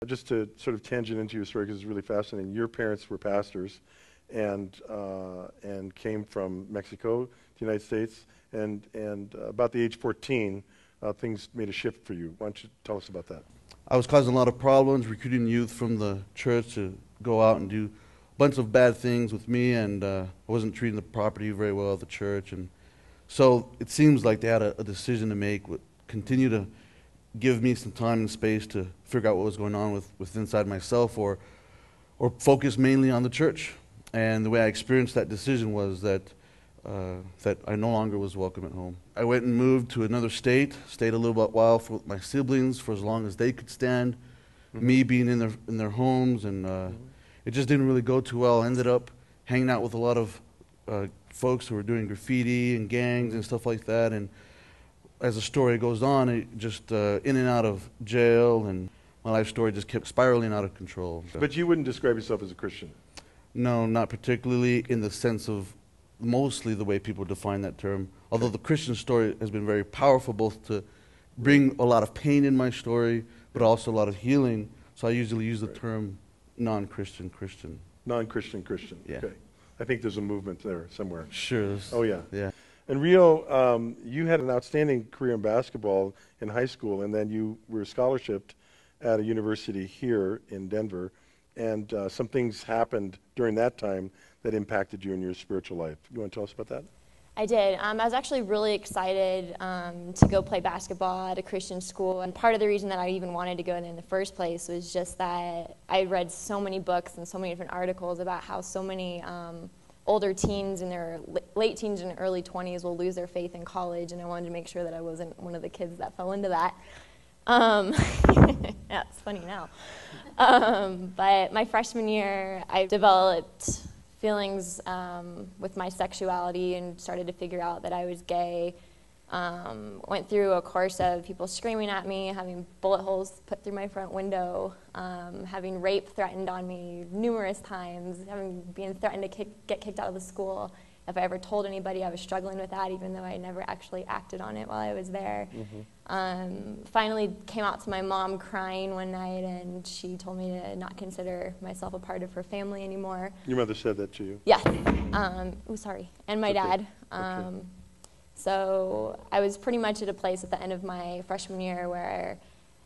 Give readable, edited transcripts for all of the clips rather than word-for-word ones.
Just to sort of tangent into your story, because it's really fascinating. Your parents were pastors, and came from Mexico to the United States, and about the age 14, things made a shift for you. Why don't you tell us about that? I was causing a lot of problems, recruiting youth from the church to go out and do a bunch of bad things with me, and I wasn't treating the property very well at the church. And so it seems like they had a decision to make, continue to give me some time and space to figure out what was going on with inside myself, or focus mainly on the church. And the way I experienced that decision was that I no longer was welcome at home. I went and moved to another state, stayed a little while with my siblings for as long as they could stand me being in their homes, and it just didn't really go too well. I ended up hanging out with a lot of folks who were doing graffiti and gangs and stuff like that, and as the story goes on, it just in and out of jail, and my life story just kept spiraling out of control. But you wouldn't describe yourself as a Christian? No, not particularly, in the sense of mostly the way people define that term. Although the Christian story has been very powerful, both to bring a lot of pain in my story, but also a lot of healing. So I usually use the term non-Christian Christian. Non-Christian Christian. Yeah. Okay. I think there's a movement there somewhere. Sure. Oh yeah. Yeah. And Rio, you had an outstanding career in basketball in high school, and then you were scholarshiped at a university here in Denver, and some things happened during that time that impacted you in your spiritual life. You want to tell us about that? I did. I was actually really excited to go play basketball at a Christian school, and part of the reason that I even wanted to go in the first place was just that I read so many books and so many different articles about how so many older teens in their late teens and early 20s will lose their faith in college, and I wanted to make sure that I wasn't one of the kids that fell into that. Yeah, it's funny now. But my freshman year, I developed feelings with my sexuality and started to figure out that I was gay. Went through a course of people screaming at me, having bullet holes put through my front window, having rape threatened on me numerous times, being threatened to get kicked out of the school. If I ever told anybody, I was struggling with that, even though I never actually acted on it while I was there. Finally came out to my mom crying one night, and she told me to not consider myself a part of her family anymore. Your mother said that to you? Yes. Oh, sorry. And my dad. Okay. So I was pretty much at a place at the end of my freshman year where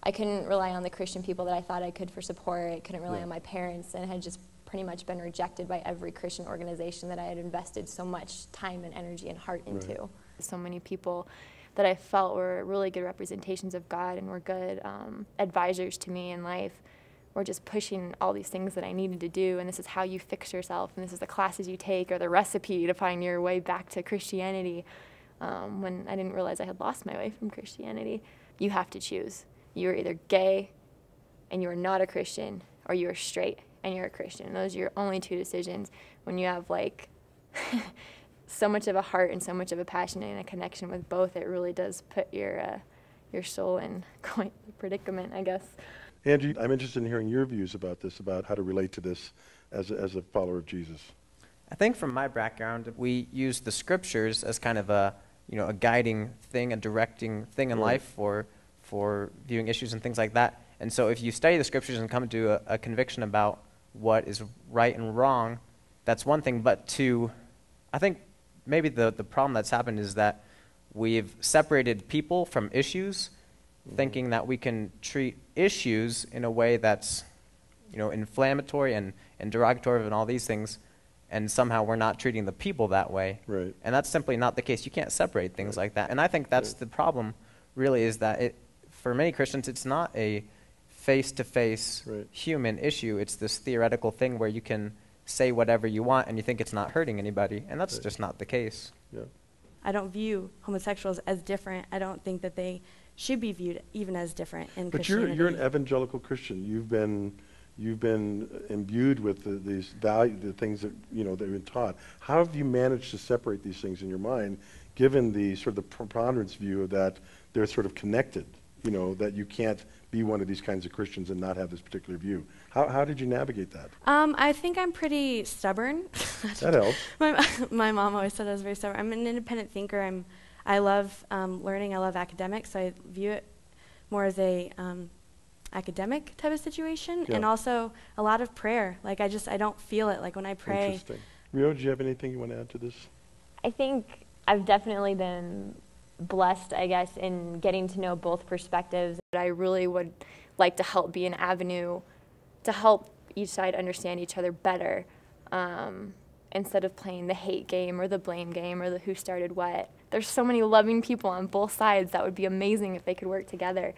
I couldn't rely on the Christian people that I thought I could for support. I couldn't rely on my parents, and had just pretty much been rejected by every Christian organization that I had invested so much time and energy and heart into. Right. So many people that I felt were really good representations of God and were good advisors to me in life were just pushing all these things that I needed to do, and this is how you fix yourself, and this is the classes you take, or the recipe to find your way back to Christianity. When I didn't realize I had lost my way from Christianity. You have to choose. You're either gay and you're not a Christian, or you're straight and you're a Christian. Those are your only two decisions. When you have like so much of a heart and so much of a passion and a connection with both, it really does put your soul in quite a predicament, I guess. Andrew, I'm interested in hearing your views about this, about how to relate to this as a follower of Jesus. I think from my background, we use the scriptures as kind of a guiding thing, a directing thing in life for viewing issues and things like that. And so if you study the scriptures and come to a conviction about what is right and wrong, that's one thing. But I think maybe the problem that's happened is that we've separated people from issues, thinking that we can treat issues in a way that's inflammatory and derogatory and all these things, and somehow we're not treating the people that way. Right. And that's simply not the case. You can't separate things like that. And I think that's the problem, really, is that for many Christians, it's not a face-to-face human issue. It's this theoretical thing where you can say whatever you want and you think it's not hurting anybody, and that's just not the case. Yeah. I don't view homosexuals as different. I don't think that they should be viewed even as different in Christianity. But you're an evangelical Christian. You've been imbued with these value, the things that that you've been taught. How have you managed to separate these things in your mind, given the sort of the preponderance view that they're sort of connected? That you can't be one of these kinds of Christians and not have this particular view. How did you navigate that? I think I'm pretty stubborn. That helps. My mom always said I was very stubborn. I'm an independent thinker. I love learning. I love academics. So I view it more as a academic type of situation, Yeah. and also a lot of prayer. Like I don't feel it. Like when I pray, Interesting. Rio, do you have anything you want to add to this? I think I've definitely been blessed, I guess, in getting to know both perspectives. I really would like to help be an avenue to help each side understand each other better, instead of playing the hate game or the blame game or the who started what. There's so many loving people on both sides that would be amazing if they could work together.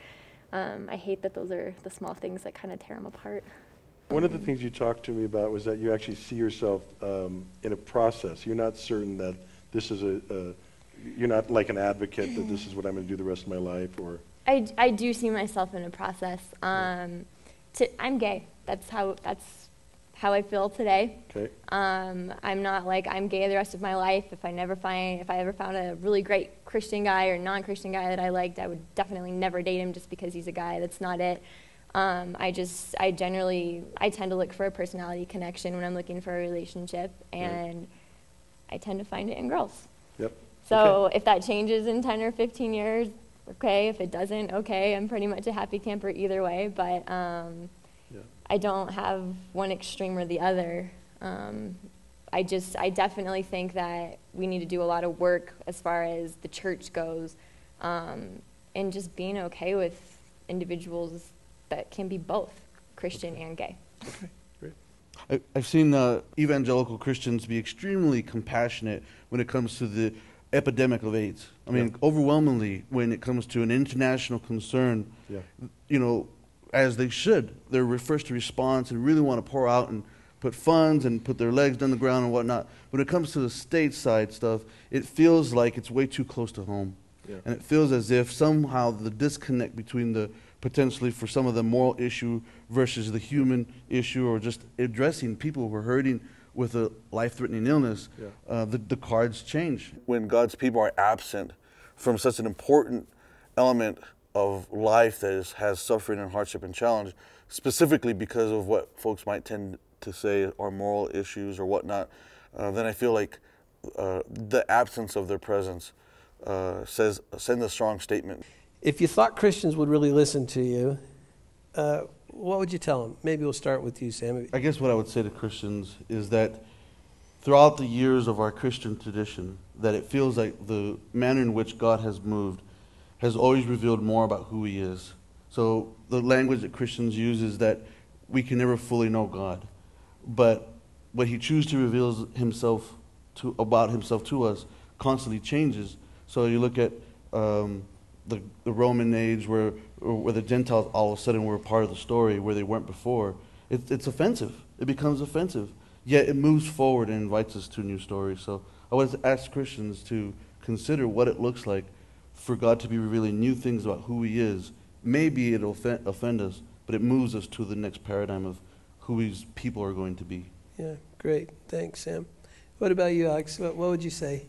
I hate that those are the small things that kind of tear them apart. One of the things you talked to me about was that you actually see yourself in a process. You're not certain that this is you're not like an advocate that this is what I'm going to do the rest of my life, or... I do see myself in a process. I'm gay. That's how I feel today. Okay. I'm not like I'm gay the rest of my life. If I ever found a really great Christian guy or non-Christian guy that I liked, I would definitely never date him just because he's a guy. That's not it. I tend to look for a personality connection when I'm looking for a relationship, and I tend to find it in girls. Yep. So if that changes in 10 or 15 years, okay. If it doesn't, okay. I'm pretty much a happy camper either way, but I don't have one extreme or the other. I definitely think that we need to do a lot of work as far as the church goes, and just being okay with individuals that can be both Christian and gay. Okay, great. I've seen evangelical Christians be extremely compassionate when it comes to the epidemic of AIDS. I mean, overwhelmingly, when it comes to an international concern, you know, as they should, they're first to respond and really want to pour out and put funds and put their legs down the ground and whatnot. When it comes to the stateside stuff, it feels like it's way too close to home. Yeah. And it feels as if somehow the disconnect between the potentially for some of the moral issue versus the human issue, or just addressing people who are hurting with a life-threatening illness, the cards change. When God's people are absent from such an important element of life that has suffering and hardship and challenge, specifically because of what folks might tend to say are moral issues or whatnot, then I feel like the absence of their presence sends a strong statement. If you thought Christians would really listen to you, what would you tell them? Maybe we'll start with you, Sam. I guess what I would say to Christians is that throughout the years of our Christian tradition, that it feels like the manner in which God has moved has always revealed more about who He is. So the language that Christians use is that we can never fully know God, but what He chooses to reveal Himself about Himself to us constantly changes. So you look at the Roman age where the Gentiles all of a sudden were a part of the story where they weren't before. It's offensive. It becomes offensive. Yet it moves forward and invites us to a new story. So I would ask Christians to consider what it looks like for God to be revealing new things about who He is. Maybe it'll offend us, but it moves us to the next paradigm of who His people are going to be. Yeah, great. Thanks, Sam. What about you, Alex? What would you say?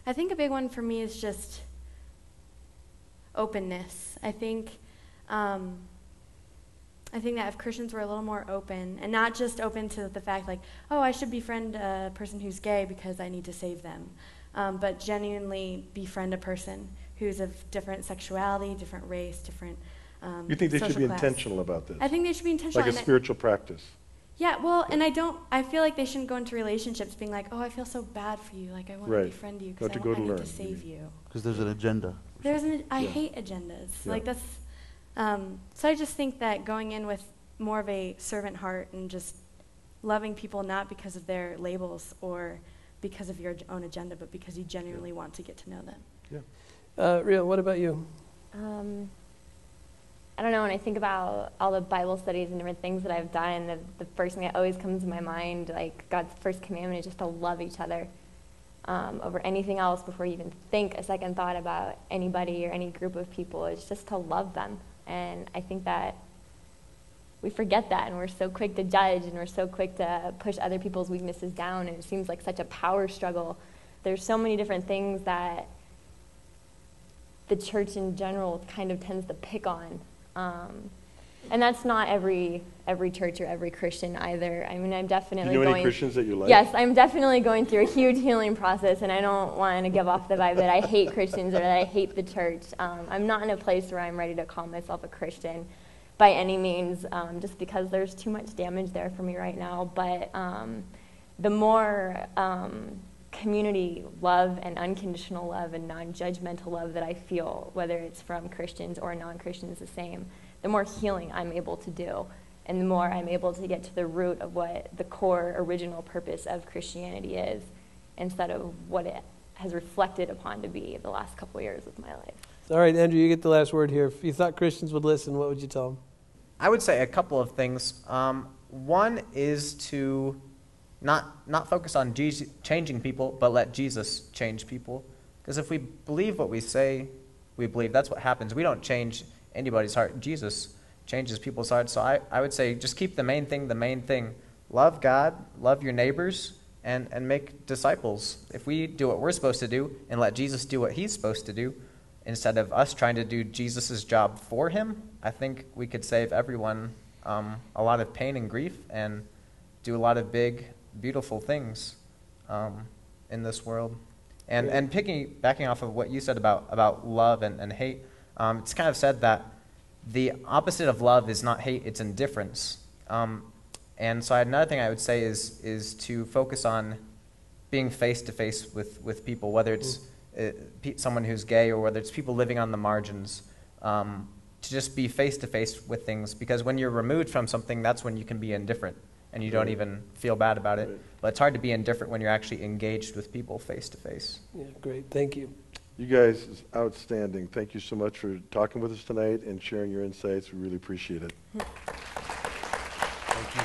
I think a big one for me is just openness. I think that if Christians were a little more open, and not just open to the fact like, oh, I should befriend a person who's gay because I need to save them, but genuinely befriend a person who's of different sexuality, different race, different You think they should social be class. intentional about this? I think they should be intentional. Like a spiritual practice. Yeah, well, and I feel like they shouldn't go into relationships being like, oh, I feel so bad for you, like I want to Right. befriend you Not because to I go to need learn, to you save mean. you. Because there's an agenda. I Yeah. hate agendas. Yeah. Like that's, so I just think that going in with more of a servant heart and just loving people not because of their labels or because of your own agenda, but because you genuinely want to get to know them. Yeah. Ria, what about you? I don't know, when I think about all the Bible studies and different things that I've done, the first thing that always comes to my mind, like God's first commandment is just to love each other over anything else before you even think a second thought about anybody or any group of people. It's just to love them. And I think that we forget that, and we're so quick to judge, and we're so quick to push other people's weaknesses down, and it seems like such a power struggle. There's so many different things that the church in general kind of tends to pick on. And that's not every church or every Christian either. I mean, I'm Do definitely you know going. any Christians that you like? Yes, I'm definitely going through a huge healing process, and I don't want to give off the vibe that I hate Christians or that I hate the church. I'm not in a place where I'm ready to call myself a Christian by any means, just because there's too much damage there for me right now. But the more community love and unconditional love and non-judgmental love that I feel, whether it's from Christians or non-Christians, the same, the more healing I'm able to do, and the more I'm able to get to the root of what the core original purpose of Christianity is, instead of what it has reflected upon to be the last couple years of my life. All right, Andrew, you get the last word here. If you thought Christians would listen, what would you tell them? I would say a couple of things. One is to not focus on changing people, but let Jesus change people. Because if we believe what we say we believe, that's what happens. We don't change anybody's heart. Jesus changes people's hearts. So I would say just keep the main thing. Love God, love your neighbors, and make disciples. If we do what we're supposed to do and let Jesus do what he's supposed to do, instead of us trying to do Jesus' job for him, I think we could save everyone a lot of pain and grief and do a lot of big, beautiful things in this world. And backing off of what you said about love and hate, it's kind of said that the opposite of love is not hate, it's indifference. And so another thing I would say is to focus on being face-to-face with people, whether it's someone who's gay or whether it's people living on the margins, to just be face-to-face with things, because when you're removed from something, that's when you can be indifferent and you don't even feel bad about it. But it's hard to be indifferent when you're actually engaged with people face-to-face. Yeah, great. Thank you. You guys, is outstanding. Thank you so much for talking with us tonight and sharing your insights. We really appreciate it. Thank you.